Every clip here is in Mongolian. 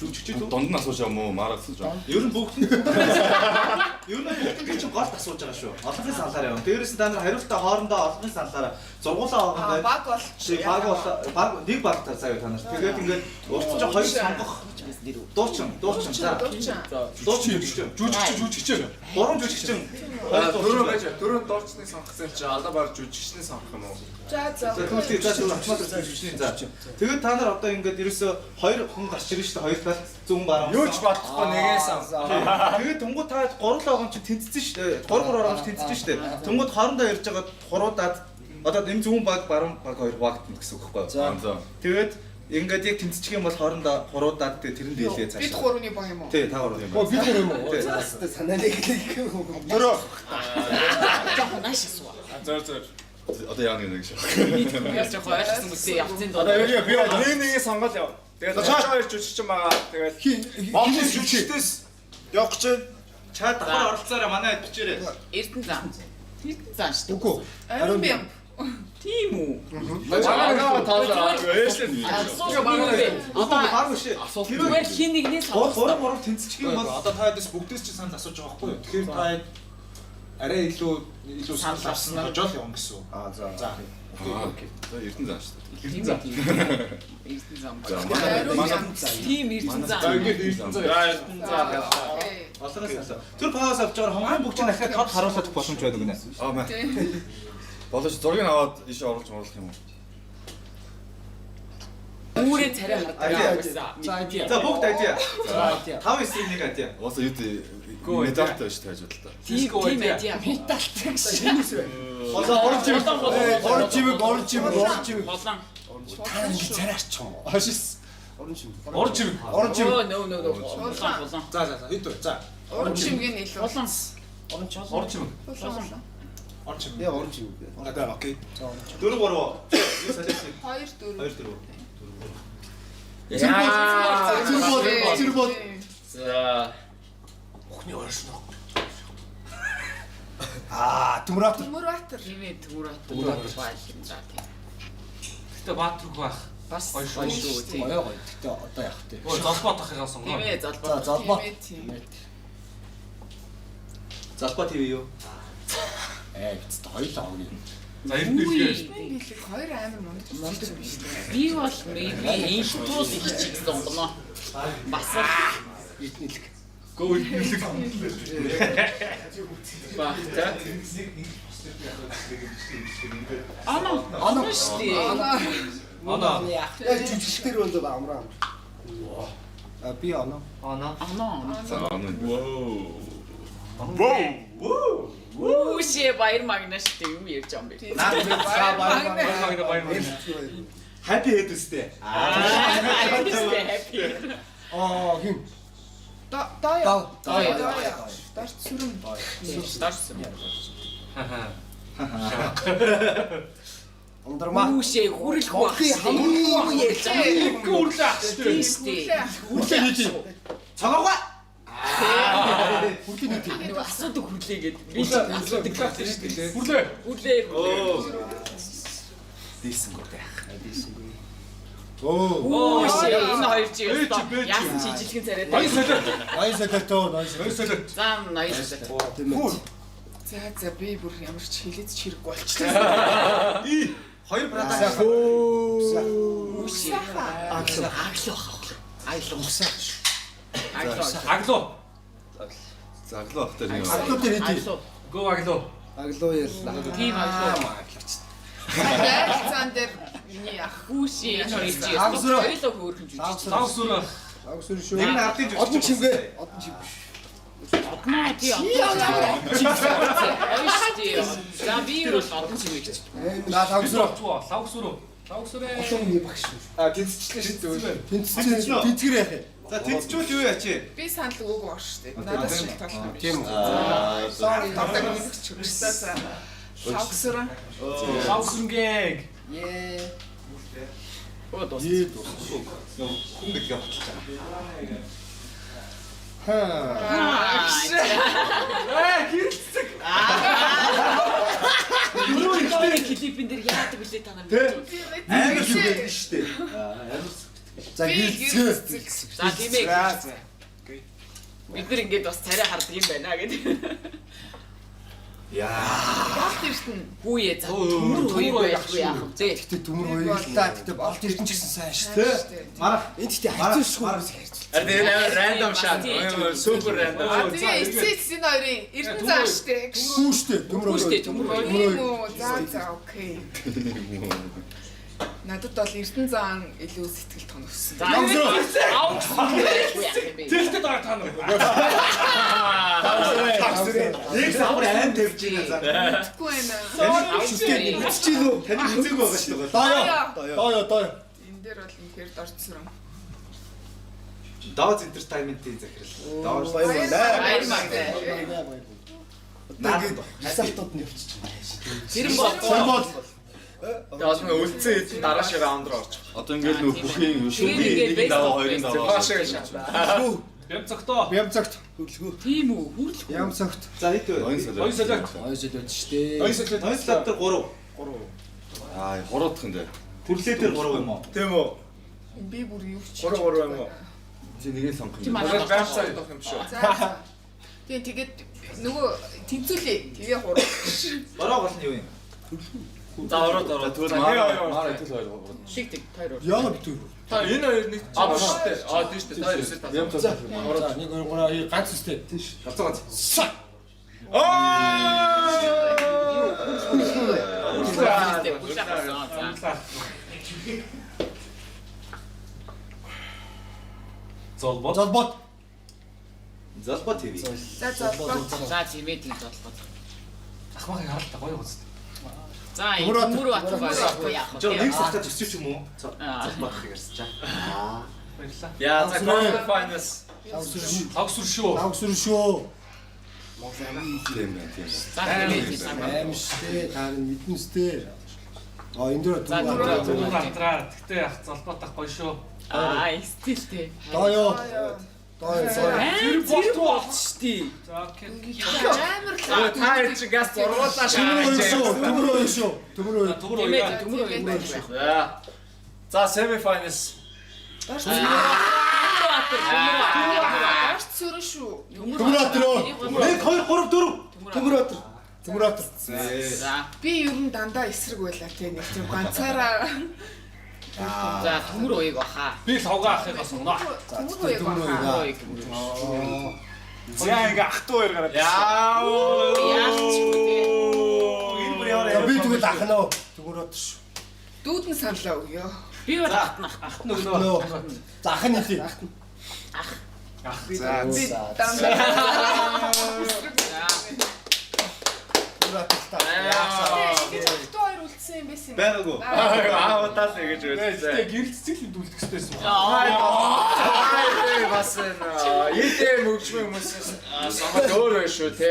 жүжигчд Донд нь асууж юм уу? Маргасан жоо. ер нь бүгд ер нь бүгд чинь голд асууж байгаа шүү. Олонхын саналаар явна. Дээрээс нь та нар хариултаа хоорондоо олонхын саналаар сургуулаа байгаа баг бол баг нэг баг заяа та нар. Тэгээд ингээд урьдчилан хоёр сонгох дуучин жүжигч. Гурван жүжигч. Дөрөв дуучны сонгосон чи одоо баг жүжигчний сонгох юм уу? За. Тэгээд та нар одоо ингээд ерөөсө хоёр хүн гарч ирж штэ хоёр тал зүүн баруун. Юу ч бодохгүй нэгээс Тэгээд тунгууд та гурал байгаа юм чи тэнцсэн штэ. Гурван ороо чи тэнцсэн штэ. Тунгууд хоорондоо ярьж байгаа хуруудаад одоо энэ зүүн баг баруун баг хоёр багтна гэсэн үг байхгүй юу? Тэгээд ингээд яг тэнцчих юм бол хоорондоо хуруудаад тэрэн дээлээ цааш. Бид гурвны баг юм уу? Тий, та гурав юм. Бид гурав юм уу? Санаа нэг дөрөв. Жаахан нааш асуу. Зөөр. Одоо яа нэг шиг. Яаж жаахан ойлгосон үсээ явцын доо. Одоо би нэг сонгол яв. Тэгээд хоёр жүжигч байгаа. Тэгээд Монгол жүжигчдээс явах гэж Чаа давхар оролцоорой манай хэд бичээрэй. Эрдэнэ зам. Эрдэнэ зам шүү. Үгүй. Ариун бям. Тийм үү. байгаа таалаа. Одоо баг шээ. Зүгээр хин нэгнээс Гурав тэнцчих юм бол одоо та дэс бүгдээс чи санал асууж байгаа байхгүй юу? Тэгэхээр та арай илүү санал авсан хожоол явна гэсэн үг. За. Окей. За Эрдэнэ зам шүү. Эрдэнэ зам. Тийм Эрдэнэ зам. Эрдэнэ зам. Олонгоос асуу. Тэр пауз авч байгаа хамгийн бүгд дахиад тод харуулах боломж байдаг гинэ. Аа мэ. Болооч зургийг аваад ийш оруулж оруулах юм уу? Үүрээ царай хардаг. За бүгд адиа. 5-9-1 адиа. Уусаа юу тий медалтай байж тааж бодлоо. Тийм адиа. Металтай гэсэн. Орон чимэг. Болон. Царайч юм. Хашис. Орон чимэг. Орон чимэг. No. Болон. За хэд вэ? За. Уран чимгийн илүү. Болон. Орон чимэг. Орч юм. Яа орон чимэг. Одоо окей. 4-3. Юу салиас 2-4. 2-4. Зэрбод. За. Охны оршно. Төмрат. Тийм Тэмүрат байл. За тийм. Гэтэ Баатарх байх. Бас Гоё шүү. шүү тийм. Гоё. Гэтэ одоо яах вэ? Золбот ахыгаа сонгоо. Тийм залбаа. Залбаа. Залбаа ТV юу? Биц хоёлаа огны. За Эрдэнэ хэлээ. Билэг хоёр амар мундаг биш үү? Би бол инхтуус их чиг сонгоно. Бас Эрдэнэлэг. Гоо хэлэг. багта. Ана штий. Ана. Яах вэ? Жүжигчдэр бол амраа. Би ана. За Үгүй баяр магнаштай юм ярьж байгаа юм бэ. Happy head үстэй. Happy. Хин. Даа. Даа. Дарт сүрэн. Старсан. Ондрма. Үгүй хүрэл хөх. Хамгийн ярьж байгаа. Гүрлээ. Тийштэй. Цагаагаа. Хүрлийн нэг. Нэг асуудаг хүрлээ гэдэг. Би ч асуудаг гэсэн шүү дээ. Хүрлээ. Хүрлээ. Дийсэн гоо байх. Оо энэ хоёр чи яасан чи жилхэн царайтай. Аян солиотой. За ноёр солиотой. За би бүр ямар ч хилээд ч хэрэггүй болчихлоо. Хоёр продакт. Аглоо. За аглоо ахтай юм. Аглуу дээр хэдий. Гоо аглоо. Аглуу ярьлаа. Тийм аглоо. Байцаан дээр миний ах. Хүүшээ энэ хоёр чи Агсроо. хоёлоо хөөрхөн жүжиг. Тавсуур. Агсүр шүү. Нэг нь ардын жүжигч. Одон чимгээ. Одон чим биш. Одноо тий. За би юу одон чимээ гэж. Лавсуур. Олон юм багш шүү. Тэнцчлээ шүү дээ. Тэнцгэр яах юм? За тэнцчүүл юу яач? Би санал өгөөгүй баг шүү дээ. Надаас шиг толгой биш. Тийм үү. Тавдаг нэг ч чүрсээ. Савсраа. Лавсунгэг. Оо дос. Хүн гэдэг явуулж байгаа. Гэрцэг. Юу клипэн дээр яадаг үлээ та нар. Амар шүү дээ шүү дээ. Амар За гэрцэг. За тийм ээ. За. Бид нар ингээд бас царай хардаг юм байна гэдэг. Яалт ирсэн. Хүүе за төмөр хоёрыг байхгүй яах вэ? Гэтэ төмөр хоёрыг л та гэтэ болт ирсэн ч гэсэн сайн шүү дээ. Марах. Энд гэтэ хайцсан шүү. Ард энэ рандом шат. Супер рандом. Тэгээ эцсийн хоёрын эрдэн цааш штэ. Шүү дээ. Төмөр хоёр. Төмөр хоёр. Тийм үү. За окей. Надад бол эрдэн зан илүү сэтгэл тоногсон. За аав байхгүй яах юм бэ? Тэгтээ дараа та нар. Нэг савар аим тавьж байна за. Тэгэхгүй байна. Үсчихээ нөө. Таны үзег байгаа шүү дээ. Доо. Энэ дээр бол үнэхээр дорцсон юм. Дооз entertainment-ийн захирал. Дооз Баяр маа. наад Асаалтууд нь явчих. Хэрэм бол. Яасан үлдсэн хэд дараа шиг раунд руу орчих. Одоо ингээд нөх бүхийн шүгийн нэг даваа хоёрын даваа. Фашиг шаа. Бям цагтоо. Бям цагт хөрлгөө. Тийм үү? Хүрлэх. Ям цагт. за хэд вэ? Оин солиод. Ой солиод штэ. Ноёслоод тэр 3. Аа, хороодох юм дээ. Хүрлээ тэр 3 юм уу? Тийм үү? Би бүр юу ч. 3 юм уу? Чи нэгийг сонгох Чи юм. манай Гамцаа идэх юм шүү. За. Тэгээд нөгөө тэнцүүлээ. Тэгээ хураа. Бороо гол нь юу юм? За ороод. Тэгвэл маа итэл хоёр. Тэг тойроо. Яа битүү. Та энэ хоёр нэг Аа шүү дээ. Аа тийм шүү дээ. Тойроо эсвэл Ям цаа. За нэг гураа ганц үстэй. Ганцхан. Золбот. Золбот. Залбаа ТV. За за. За чимээд л болбоо. Ахмахыг харалтаа гоё гоц. За төмөр бат байхгүй яах вэ? Жоо нэг сартаж өсчих юм уу? Залбаа ярьсан чаа. Баярлалаа. Яа, за grand finals. Авсур шүү. Авсүр шүү. Тийм байна, тийм. За чимээд Аим штэ. Та мэдэн штэ. Энэ дээр За, Төмөр хатраа. Тэгтээ ах золбот ах гоё шүү. аа стилтэй. Доо. Тэр болчтой. За окей. Амар л. Та хэд чи газ зургуулаа Төмөр хоёр шүү. Төмөр хоёр. Төмөр хоёр. За. За semi finals. Гарч сүрэн шүү. Төмөр атроо. 1 2 3 4. Төмөр атар. Төмөр атар. За. Би ер нь дандаа эсрэг байлаа те нэг тийм ганцаараа. За төмөр уйг баха. Би л хавгаа ахыгаас унаа. Төмөр уу яа. Уйг. За ингээ ах トゥ хоёр гараад. Яач үгүй. Энэ бүр яваа. Би тэгвэл ахнаа. Төмөр атар шүү. Дүүдэн саналаа өгөө. Би бол ахнах. Нөө. За ах нь хэлээ. За. Би дандаа. Төмөр атар та. Тэгээд охтоо хоёр үлдсэн юм байсан юм. Байгаагүй. Аавуудаа л ингэж Тэгтээ үлдсэн. гэрэлцэл нь дүүлдэх хэрэгтэйсэн. Аа бас ийдээ мөгжмөн хүмүүсээс самаа өөр байх шүү те.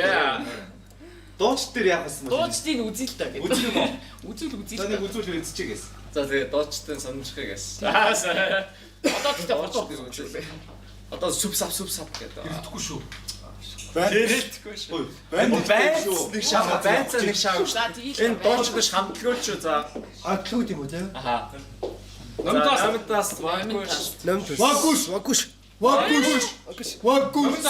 Дууч дээр яах вэ? Дуучдыг үзэл л та гэдэг. Үзэл юм уу? Үзэл За нэг үзүүлэр үзчихээ гэсэн. За тэгээ доочтой санамжихыг яс. Одоо тэгтээ бодоо үзэл. Одоо сүп сав гэдэг. Тэгтэхгүй шүү. Тэрэлтэхгүй шүү. Банд Байц нэг шав, байцаа нэг шав. За тгийл. Энэ доочтой хамтлагч шүү за. Атлууд юм уу те? Аха. Номтоос. Намтаас вагуш. Вакуш. Вакуш. Вакуш.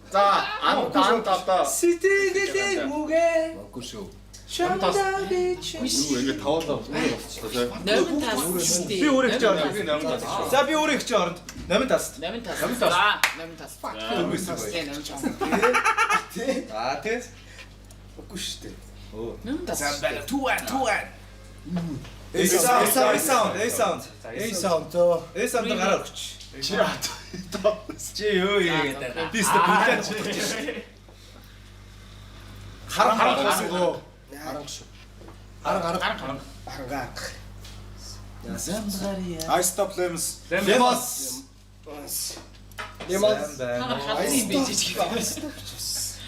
За антан одоо. Сэтгэлээ мүгэ. Вакуш. Номтоос. Юу ингээд таваалаа болчихлоо. Номын тас Би шүү. өөрөө хийж орно. Би намайг тасчих. За би өөрөө хийж орно. 8 таст. Номын тас. За номын тас. Номын тас. А тэгээс үгүй шүү дээ. Номын тас. A sound. Эй саунд. A sound гараа өгч. Чи юу хийгээд Би өстө бүлээн бодож шүү. Харам. Арга. I stop lemons. Лемос. Лемон. Хатны бийж.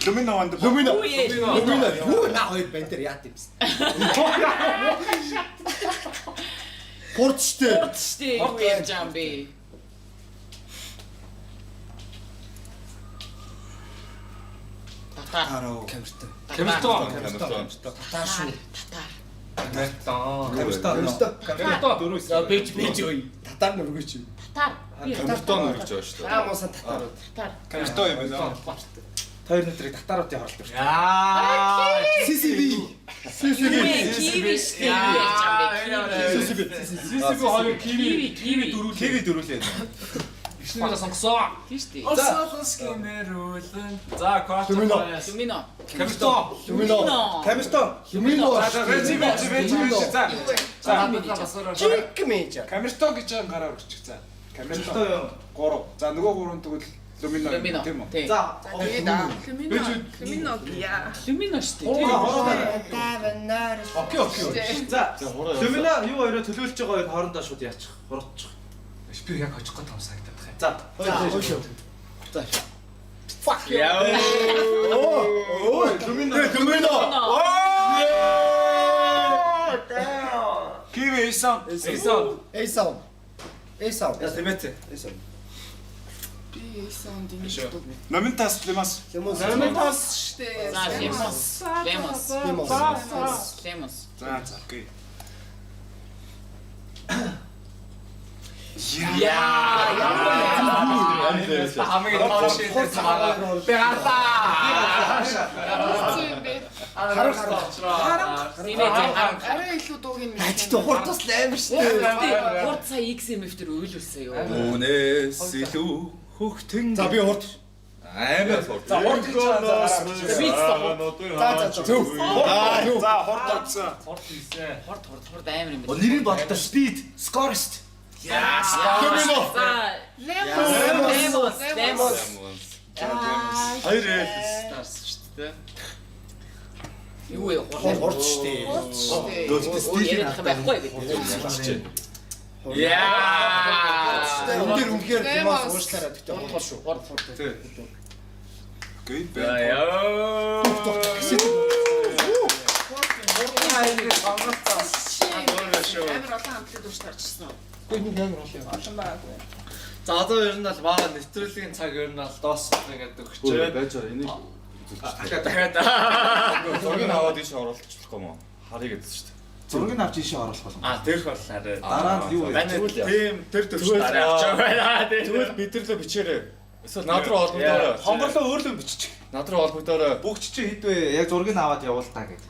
Lumino on the Lumino. Үе. Lumino. Юу на хоёр банд дээр яат юм бэ? Портчтэй. Штэ юу яаж юм бэ? Татар. Камертай. Татар. Камертон. Татар шүү. Татар. Камертон. Дөрөв. За бэж ой. Татар нөргөч юм. Татар. Би Камертон үргэж байгаа шүү дээ. Таамуусан татарууд. татар. Камерто юм байна. Тэр өдрийг татаруудын хоролт өрч. CCB. Киви штэ ярьж байгаа бэ. CCB хоёр киви дөрүүлээ. Киви дөрүүлээ. Ихнийгээ сонгосон. Тийм штэ. За кварт. Юмино. Камертон. Камертон. Юмино. Чик мейжер. Камерто гэж байгаа гараа өрчих. За. Камерто Камертон. 3. За нөгөө 3 тэгвэл Lumino Lumino. тийм үү? Тийм. За. Юмино штэ. Окей. За. Lumino юу хоёроо төлөөлж байгаа хоёр хоорондоо шууд яачих. Хуруучих. Би яг очих гот юм санагдаад байна. За. За. Fuck Яа. Lumino. Kiwi исэн. Эйсам. Я тэмээтэй. Би саунд юм шиг дуу. Номинтас лимас. Номинтас штэ. За лемос. Лемос. За за окей. Хамгийн тоолш хэлсэн байгаа. Би гартаа. Арай илүү дууг юм. Ажид хурдас амар шүү. Хурд сая XMF дээр өөлүүлсэн юу? Үнээс илүү хөхтэн. За би хурд. Амар хурд. За хурд гэж байгаа. За зөв. За хурд орсон. Хурд хийсэн. Хурд амар юм байна. Нэрийн бодолтой speed, scorest. Lumino. Лемос. Хоёр Старс шүү дээ. Юу вэ? Хурд штэ. Яриад байхгүй гэдэг. Үнээр димас уушлаараа тэгтээ хурд шүү. Хурд. Окей. Амар олон хамтлаг дурч тарчсан. Олон байгаагүй. За одоо ер нь бол бага нэвтрүүлгийн цаг ер нь бол доосоо ингээд өгчээ. байж байгаа. Энийг Дахиад зургийг аваад ийш оруулчихлах юм уу? Харъя гэдсэн шүү дээ. Зургийг авч ийшээ оруулах болно. тэрх бол арай. Дараа нь юу вэ? Тийм тэр төвшөнд арай авч байгаа. Тэгвэл бидэрлээ бичээрэй. Эсвэл над руу олбогдоорой. Хонгорлоо өөрлөө бичих. Над руу олбогдоорой. Бүгд чи хэд вэ? Яг зургийг аваад явуул та гэж.